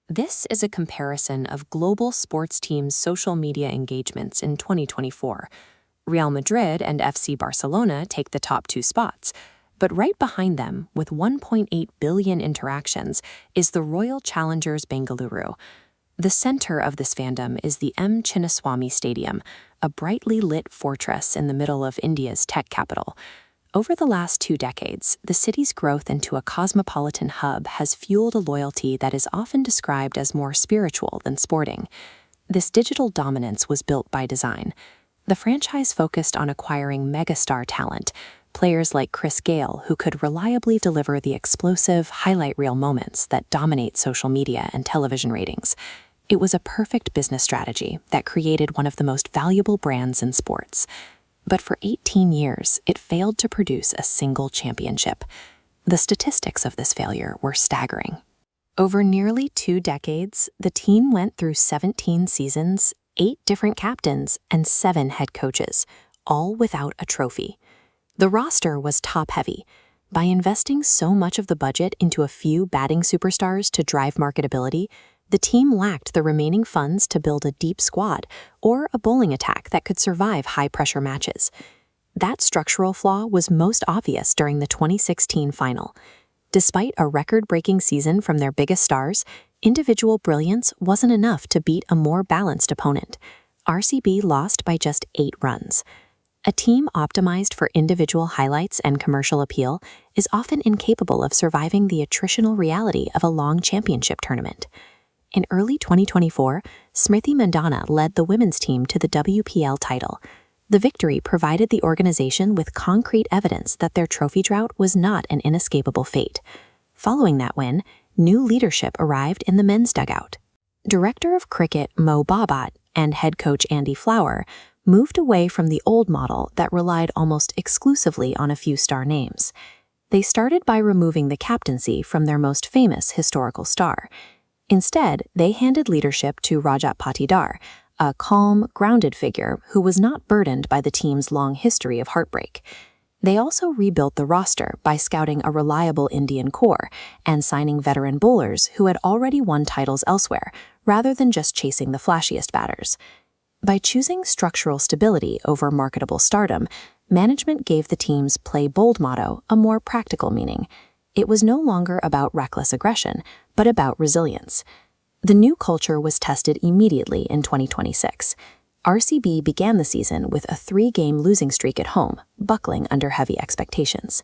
This is a comparison of global sports teams' social media engagements in 2024. Real Madrid and FC Barcelona take the top two spots, but right behind them, with 1.8 billion interactions, is the Royal Challengers Bengaluru. The center of this fandom is the M. Chinnaswamy Stadium, a brightly lit fortress in the middle of India's tech capital. Over the last 2 decades, the city's growth into a cosmopolitan hub has fueled a loyalty that is often described as more spiritual than sporting. This digital dominance was built by design. The franchise focused on acquiring megastar talent, players like Chris Gayle who could reliably deliver the explosive, highlight reel moments that dominate social media and television ratings. It was a perfect business strategy that created one of the most valuable brands in sports. But for 18 years, it failed to produce a single championship. The statistics of this failure were staggering. Over nearly 2 decades, the team went through 17 seasons, 8 different captains, and 7 head coaches, all without a trophy. The roster was top-heavy. By investing so much of the budget into a few batting superstars to drive marketability, the team lacked the remaining funds to build a deep squad or a bowling attack that could survive high-pressure matches. That structural flaw was most obvious during the 2016 final. Despite a record-breaking season from their biggest stars, individual brilliance wasn't enough to beat a more balanced opponent. RCB lost by just 8 runs. A team optimized for individual highlights and commercial appeal is often incapable of surviving the attritional reality of a long championship tournament. In early 2024, Smriti Mandhana led the women's team to the WPL title. The victory provided the organization with concrete evidence that their trophy drought was not an inescapable fate. Following that win, new leadership arrived in the men's dugout. Director of cricket Mo Babat and head coach Andy Flower moved away from the old model that relied almost exclusively on a few star names. They started by removing the captaincy from their most famous historical star. Instead, they handed leadership to Rajat Patidar, a calm, grounded figure who was not burdened by the team's long history of heartbreak. They also rebuilt the roster by scouting a reliable Indian core and signing veteran bowlers who had already won titles elsewhere, rather than just chasing the flashiest batters. By choosing structural stability over marketable stardom, management gave the team's "play bold" motto a more practical meaning. It was no longer about reckless aggression, but about resilience. The new culture was tested immediately in 2026. RCB began the season with a 3-game losing streak at home, buckling under heavy expectations.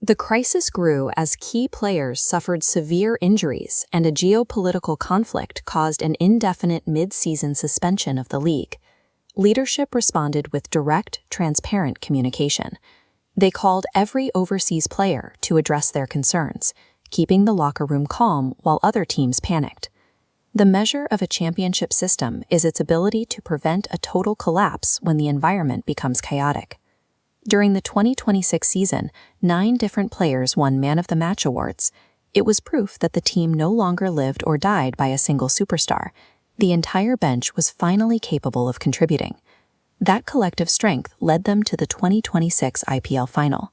The crisis grew as key players suffered severe injuries and a geopolitical conflict caused an indefinite mid-season suspension of the league. Leadership responded with direct, transparent communication. They called every overseas player to address their concerns, keeping the locker room calm while other teams panicked. The measure of a championship system is its ability to prevent a total collapse when the environment becomes chaotic. During the 2026 season, 9 different players won Man of the Match awards. It was proof that the team no longer lived or died by a single superstar. The entire bench was finally capable of contributing. That collective strength led them to the 2026 IPL final.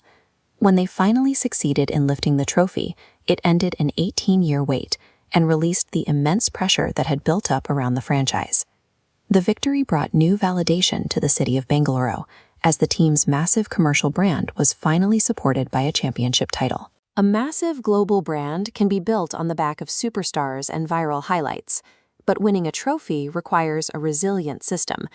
When they finally succeeded in lifting the trophy, it ended an 18-year wait and released the immense pressure that had built up around the franchise. The victory brought new validation to the city of Bengaluru, as the team's massive commercial brand was finally supported by a championship title. A massive global brand can be built on the back of superstars and viral highlights, but winning a trophy requires a resilient system,